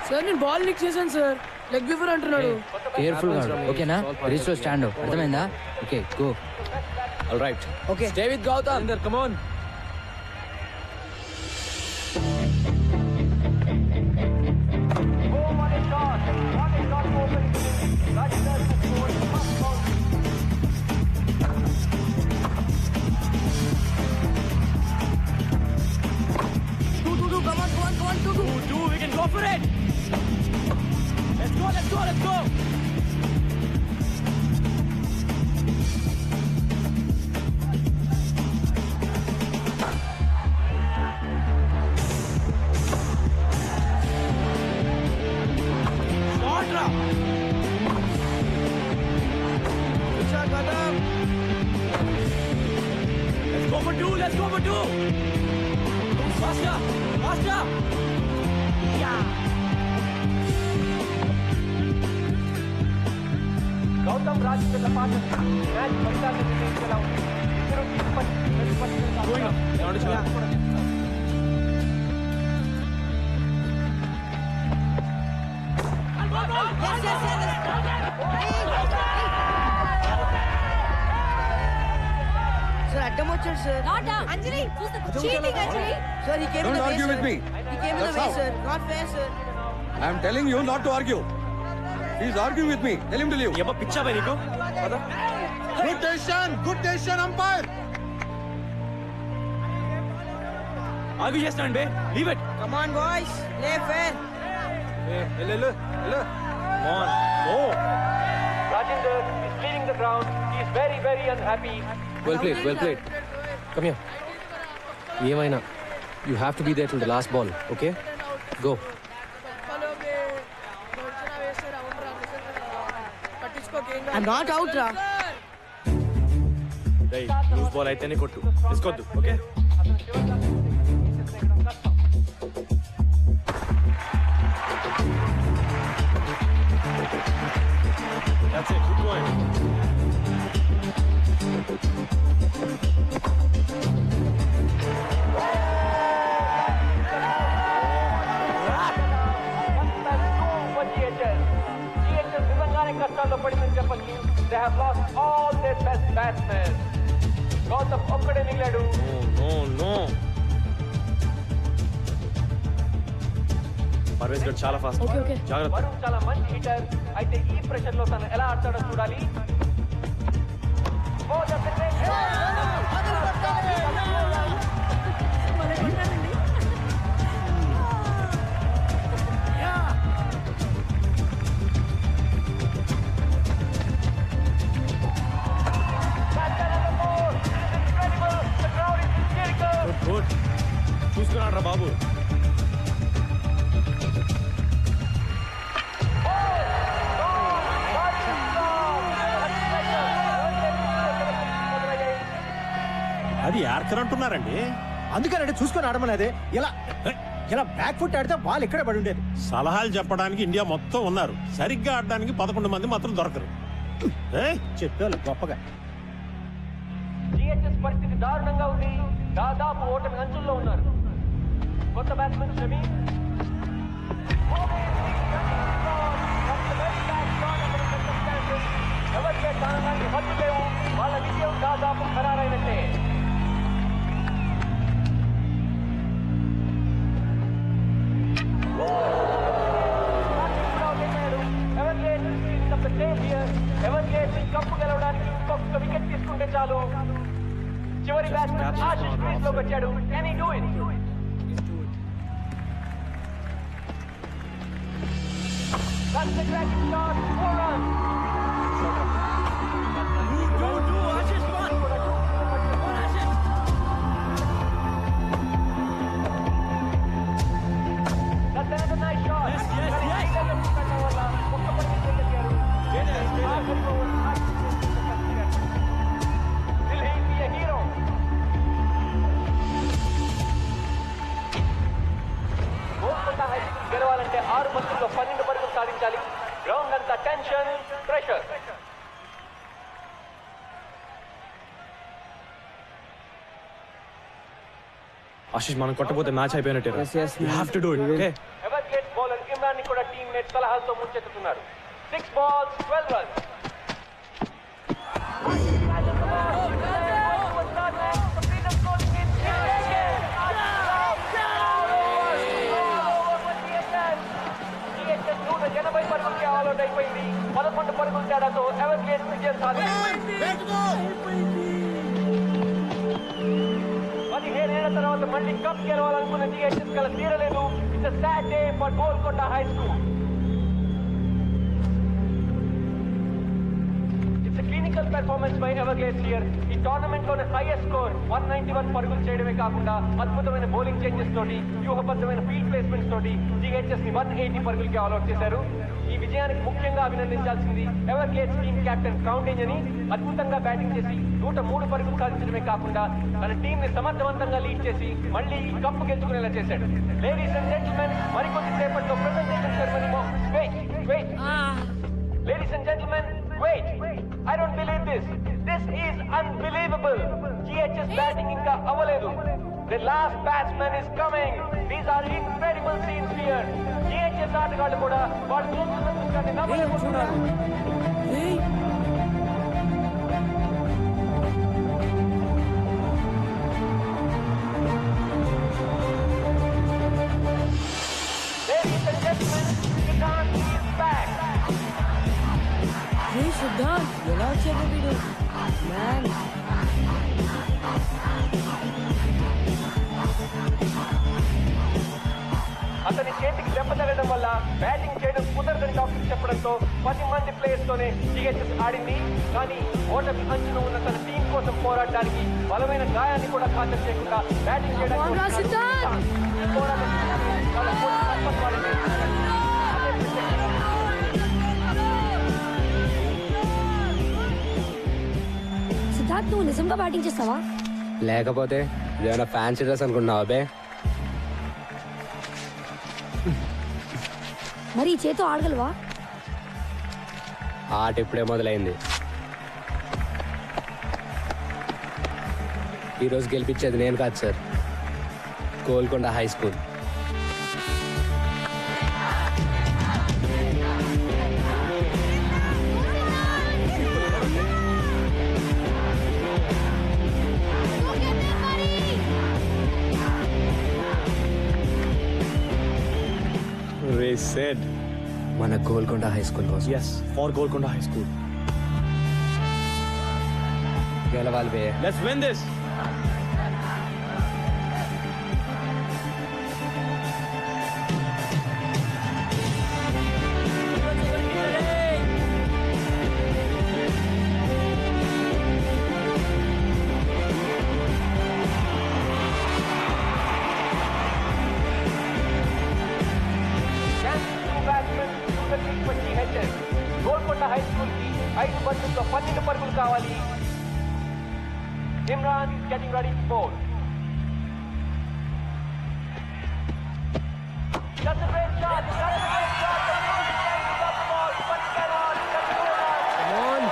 Sir నేను ball లిక్ చేశాను సార్, లెగ్ బిఫోర్ అంటున్నాడు. కేర్ఫుల్ గా ఓకేనా? రిజిస్టర్ స్టాండ్ అర్థమైందా? Okay go. All right, okay stay with Gautam. Come on. We can go for it. Let's go. Let's go for two. Faster. Yeah. Gautam Raj పాట match ఫలితాన్ని నిర్ణయించేలా ఉంది. సార్ అడ్డం వచ్చాడు sir. Anjali, cheating Anjali. Sir he came in the Don't way, argue sir. with me. He came in the That's way, how. sir. Not fair, sir. I am telling you not to argue. He's arguing with me. Tell him to leave. ఏమో పిచ్చా by నీకు? Good decision, umpire. ఆగు చేస్తాను బే. Leave it. Come on, boys. Play fair. వెళ్ళు. Come on. Oh. Rajinder is leaving the ground. He is very, very unhappy. Well played. Come here. ఏమైనా you have to be there till the last ball, okay? Go. I'm not out, ra. Hey, lose ball అయితేనే కొట్టు. తీసుకోద్దు, okay? That's it. Keep going. నిజంగానే కష్టాల్లో పడిందని చెప్పచ్చు. They have lost all their best batsmen. Gautam ఒక్కడే మిగిలాడు. No. Parvez గడ్ చాలా fast. జాగ్రత్త. వరుణ్ చాలా మంచి హిటర్. అయితే ఈ ప్రెషర్ లో తను ఎలా ఆడతాడో చూడాలి. గుడ్. చూసుకున్నాడు రా బాబు. అది యార్కర్ అంటున్నారండి. అందుకనంటే చూసుకొని ఆడమనేదే. ఇలా బ్యాక్ ఫుట్ ఆడితే బాల్ ఇక్కడే పడి ఉండేది. సలహాలు చెప్పడానికి ఇండియా మొత్తం ఉన్నారు, సరిగ్గా ఆడడానికి 11 మంది మాత్రం దొరకరు. చెప్పాలి గొప్పగా. జిహెచ్ఎస్ పరిస్థితి దారుణంగా ఉంది. దాదాపు ఓటమి అంచుల్లో ఉన్నారు. కొత్త బ్యాట్స్మెన్ షమీ ఎవరికే స్థానానికి హద్దు లేవు. వాళ్ళ విజయం దాదాపు ఖరారైనట్టే. కప్పు గెలవడానికి ఇంకొక వికెట్ తీసుకుంటే చాలు. చివరి బ్యాట్స్మెన్ ఆశిష్ క్రీజ్ లోకి వచ్చాడు. Can he do it? That's the cracking shot. 4 runs. Ashish, come on. Ashish. That's another nice shot. Yes. Will he be a hero? గెలవాలంటే 6 బంతుల్లో 12 పరుగులు సాధించాలి. గ్రౌండ్ అంతా టెన్షన్, ప్రెషర్. ఆశిష్ మనం కొట్టపోతే మ్యాచ్ అయిపోయినట్టే you have to do it okay Everglades bowler Imran ని కూడా టీమ్మేట్ సలహాలతో ముంచెత్తుతున్నారు. 6 balls 12 runs. అయిపోయింది 11 పరుగుల తేడాతో ఎవర్ గేట్స్ విజయం సాధించింది. 17 ఏళ్ల తర్వాత మళ్ళీ కప్ గెలవాలనుకున్న టీఎస్ఎస్ కల తీరలేదు. It's a sad day for Golconda high school. It's a clinical performance by Everglades here. ఈ టోర్నమెంట్ లోనే హైయెస్ట్ స్కోర్ 191 పరుగులు చేయడమే కాకుండా అద్భుతమైన బౌలింగ్ చేంజెస్ తోటి వ్యూహబద్ధమైన ఫీల్డ్ ప్లేస్మెంట్స్ తోటి టీఎస్ఎస్ ని 180 పరుగులకి ఆల్అౌట్ చేశారు. ఈ విజయానికి ముఖ్యంగా అభినందించాల్సింది ఎవర్గ్లేడ్స్ టీమ్ కెప్టెన్ క్రౌండేజ్ అని అద్భుతంగా బ్యాటింగ్ చేసి 103 పరుగులు సాధించడమే కాకుండా తన టీమ్ ని సమర్థవంతంగా లీడ్ చేసి మళ్ళీ ఈ కప్పు గెలుచుకునేలా చేశాడు. లేడీస్ అండ్ జెంటిల్మెన్, మరికొద్ది సేపట్లో presentation ceremony wait ladies and gentlemen wait I don't believe this. This is unbelievable. GHS batting ఇంకా అవ్వలేదు. The last batsman is coming. These are incredible scenes here. GHS ఆటగాళ్ళు కూడా వాళ్ళు చూస్తున్న దృశ్యాన్ని నమ్మలేకపోతున్నారు. Ladies and gentlemen, Siddharth is back. Hey, Siddharth, ఎలా వచ్చావు వీడు? Man. అతని చేతికి దెబ్బ తగలడం వల్ల బ్యాటింగ్ చేయడం కుదరదని డాక్టర్ చెప్పడంతో 10 మంది ప్లేయర్స్ తోనే టీఎస్ఎస్ ఆడింది. కానీ ఓటమి అంచున ఉన్న తన టీం కోసం పోరాడడానికి బలమైన గాయాన్ని కూడా ఖాతరు చేయకుండా బ్యాటింగ్ చేయడానికి సిద్ధార్థ్, నువ్వు నిజంగా బ్యాటింగ్ చేస్తావా? లేకపోతే ఇదేమైనా ఫ్యాన్సీ డ్రెస్ అనుకుంటున్నావా బే? మరి ఈ చేతో ఆడగలవా? ఆట ఇప్పుడే మొదలైంది. ఈరోజు గెలిపించేది నేను కాదు sir, Golconda high school. Said మన గోల్కొండ హై స్కూల్ కోసం yes for Golconda High School. గెలవాలి బే. Let's win this. Golconda high school కి 5 బంతుల్లో 12 పరుగులు కావాలి. Imran getting ready to bowl. That's a great shot. That's a great shot. The ball, but cannot. Come on.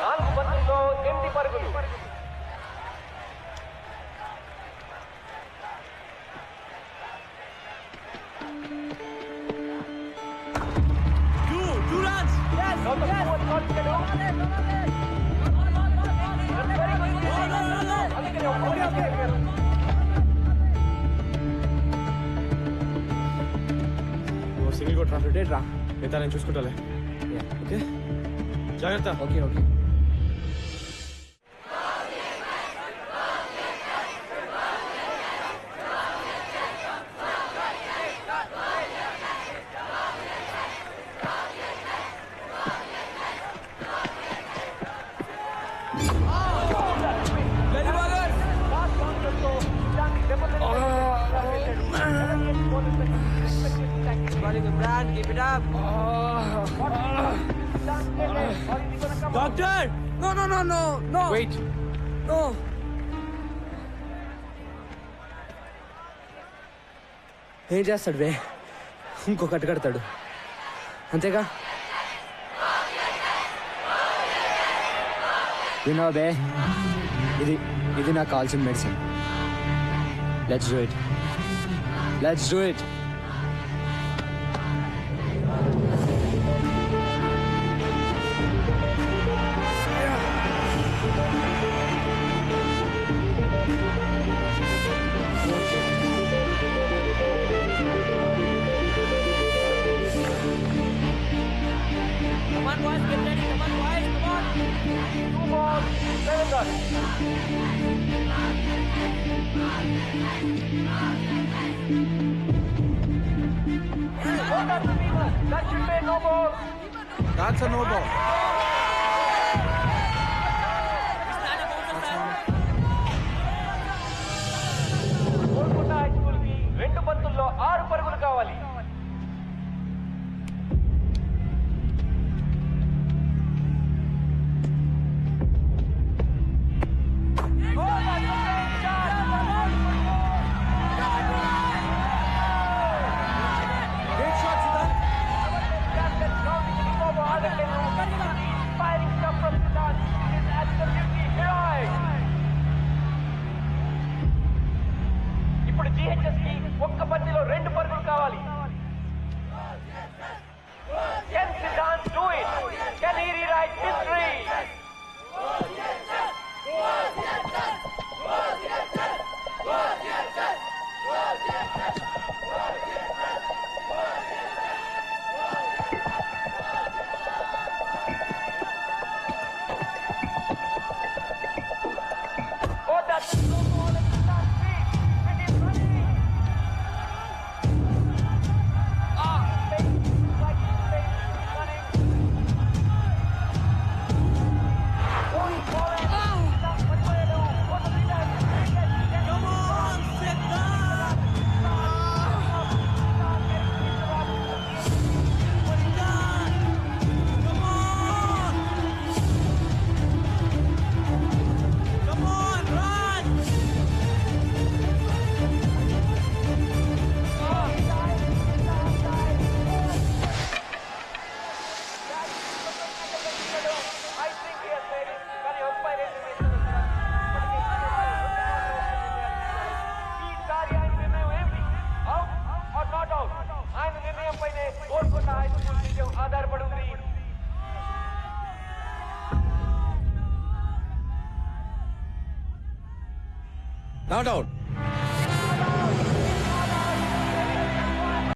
నాలుగు బంతుల్లో 8 పరుగులు. Two runs. Yes. Not to do. నువ్వు single కొట్రా. రా మిగతా నేను చూసుకుంటాలే. ఓకే జాగ్రత్త. Okay okay. Doctor! No. Wait. No. ఏం చేస్తాడు బే? ఇంకొకటి కడతాడు అంతేగా. వినోదే ఇది నాకు కావాల్సిన medicine. Let's do it. Come on, boys, get ready. Come on, boys, come on. 2 balls, 7 runs. Oh, that's a beamer. That should be a no ball. That's a no ball. Golconda high school కి 2 బంతుల్లో 6 పరుగులు కావాలి. Great shot, Siddharth. Inspiring stuff from Siddharth. It is absolutely heroic. ఇప్పుడు GHS కి ఒక్క బంతిలో 2 పరుగులు కావాలి. Can Siddharth do it? Can he rewrite history? Oh, that's a slow ball at Siddharth's feet. It is running. I think he has made it. కానీ umpire ఏం నిర్ణయిస్తాడో ఈ సారి ఆయన నిర్ణయం ఏమిటి? Out or not out? ఆయన నిర్ణయంపైనే గోల్కొండ హై స్కూల్ విజయం ఆధారపడి ఉంది. Not out.